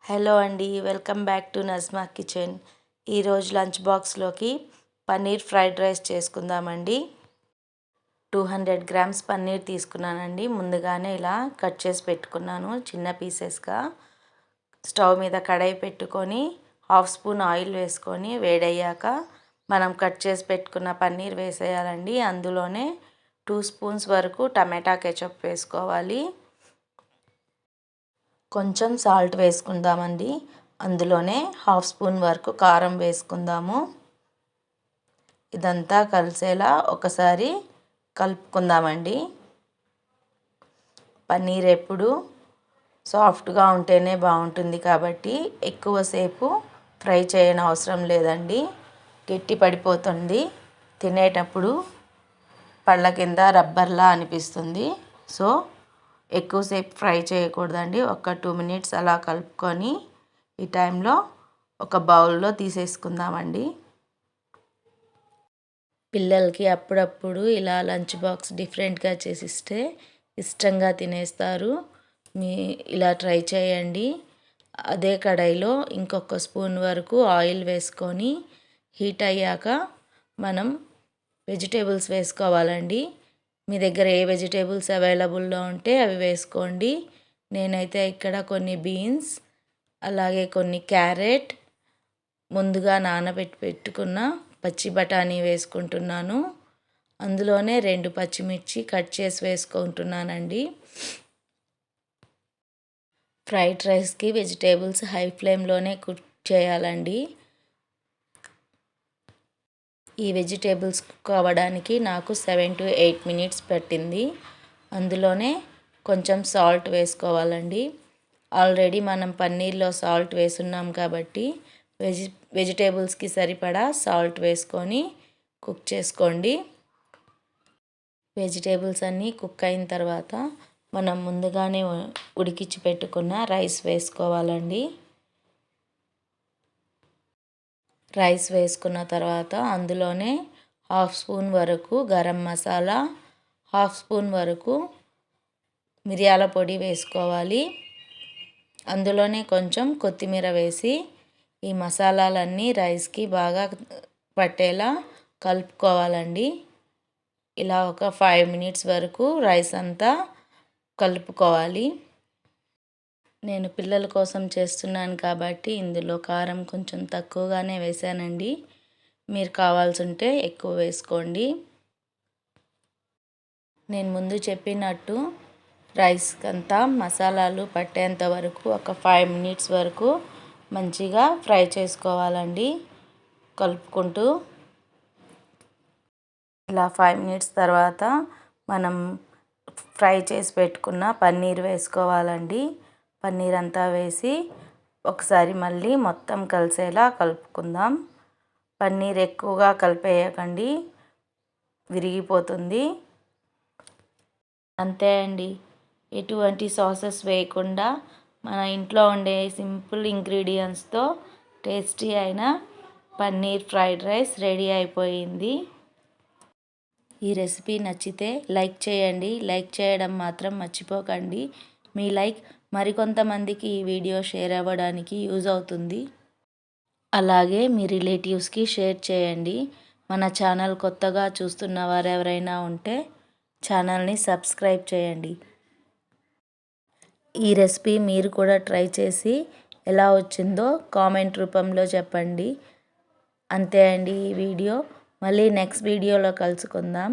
Hello అండి, welcome back to Najma kitchen. ఈరోజు lunch బాక్స్లోకి పన్నీర్ ఫ్రైడ్ రైస్ చేసుకుందామండి. 200 గ్రామ్స్ పన్నీర్ తీసుకున్నానండి. ముందుగానే ఇలా కట్ చేసి పెట్టుకున్నాను చిన్న పీసెస్గా. స్టవ్ మీద కడాయి పెట్టుకొని 1/2 స్పూన్ ఆయిల్ వేసుకొని వేడయ్యాక మనం కట్ చేసి పెట్టుకున్న పన్నీర్ వేసేయాలండి. అందులోనే 2 స్పూన్స్ వరకు టమాటా కెచప్ వేసుకోవాలి. కొంచెం సాల్ట్ వేసుకుందామండి. అందులోనే 1/2 స్పూన్ వరకు కారం వేసుకుందాము. ఇదంతా కలిసేలా ఒకసారి కలుపుకుందామండి. పన్నీర్ ఎప్పుడు సాఫ్ట్గా ఉంటేనే బాగుంటుంది కాబట్టి ఎక్కువసేపు ఫ్రై చేయనవసరం లేదండి. గట్టి పడిపోతుంది, తినేటప్పుడు పళ్ళ కింద రబ్బర్లా అనిపిస్తుంది. సో ఎక్కువసేపు ఫ్రై చేయకూడదండి. ఒక 2 మినిట్స్ అలా కలుపుకొని ఈ టైంలో ఒక బౌల్లో తీసేసుకుందామండి. పిల్లలకి అప్పుడప్పుడు ఇలా లంచ్ బాక్స్ డిఫరెంట్గా చేసిస్తే ఇష్టంగా తినేస్తారు. ఇలా ట్రై చేయండి. అదే కడాయిలో ఇంకొక స్పూన్ వరకు ఆయిల్ వేసుకొని హీట్ అయ్యాక మనం వెజిటేబుల్స్ వేసుకోవాలండి. మీ దగ్గర ఏ వెజిటేబుల్స్ అవైలబుల్లో ఉంటే అవి వేసుకోండి. నేనైతే ఇక్కడ కొన్ని బీన్స్, అలాగే కొన్ని క్యారెట్, ముందుగా నానబెట్టి పెట్టుకున్న పచ్చి బఠానీ వేసుకుంటున్నాను. అందులోనే 2 పచ్చిమిర్చి కట్ చేసి వేసుకుంటున్నానండి. ఫ్రైడ్ రైస్కి వెజిటేబుల్స్ హై ఫ్లేమ్లోనే కుక్ చేయాలండి. ఈ వెజిటేబుల్స్ కుక్ అవ్వడానికి నాకు 7 to 8 మినిట్స్ పట్టింది. అందులోనే కొంచెం సాల్ట్ వేసుకోవాలండి. ఆల్రెడీ మనం పన్నీర్లో సాల్ట్ వేసున్నాం కాబట్టి వెజిటేబుల్స్కి సరిపడా సాల్ట్ వేసుకొని కుక్ చేసుకోండి. వెజిటేబుల్స్ అన్నీ కుక్ అయిన తర్వాత మనం ముందుగానే ఉడికించి పెట్టుకున్న రైస్ వేసుకోవాలండి. రైస్ వేసుకున్న తర్వాత అందులోనే 1/2 స్పూన్ వరకు గరం మసాలా, 1/2 స్పూన్ వరకు మిరియాల పొడి వేసుకోవాలి. అందులోనే కొంచెం కొత్తిమీర వేసి ఈ మసాలాలన్నీ రైస్కి బాగా పట్టేలా కలుపుకోవాలండి. ఇలా ఒక 5 మినిట్స్ వరకు రైస్ అంతా కలుపుకోవాలి. నేను పిల్లల కోసం చేస్తున్నాను కాబట్టి ఇందులో కారం కొంచెం తక్కువగానే వేసానండి. మీరు కావాల్సి ఉంటే ఎక్కువ వేసుకోండి. నేను ముందు చెప్పినట్టు రైస్ అంతా మసాలాలు పట్టేంత వరకు ఒక 5 మినిట్స్ వరకు మంచిగా ఫ్రై చేసుకోవాలండి కలుపుకుంటూ. ఇలా 5 మినిట్స్ తర్వాత మనం ఫ్రై చేసి పెట్టుకున్న పన్నీర్ వేసుకోవాలండి. పన్నీర్ అంతా వేసి ఒకసారి మళ్ళీ మొత్తం కలిసేలా కలుపుకుందాం. పన్నీర్ ఎక్కువగా కలిపేయకండి, విరిగిపోతుంది. అంతే అండి, ఎటువంటి సాసెస్ వేయకుండా మన ఇంట్లో ఉండే సింపుల్ ఇంగ్రీడియంట్స్తో టేస్టీ అయిన పన్నీర్ ఫ్రైడ్ రైస్ రెడీ అయిపోయింది. ఈ రెసిపీ నచ్చితే లైక్ చేయండి. లైక్ చేయడం మాత్రం మర్చిపోకండి. మీ లైక్ మరికొంతమందికి ఈ వీడియో షేర్ అవ్వడానికి యూజ్ అవుతుంది. అలాగే మీ రిలేటివ్స్కి షేర్ చేయండి. మన ఛానల్ కొత్తగా చూస్తున్న వారు ఎవరైనా ఉంటే ఛానల్ని సబ్స్క్రైబ్ చేయండి. ఈ రెసిపీ మీరు కూడా ట్రై చేసి ఎలా వచ్చిందో కామెంట్ రూపంలో చెప్పండి. అంతే అండి ఈ వీడియో. మళ్ళీ నెక్స్ట్ వీడియోలో కలుసుకుందాం.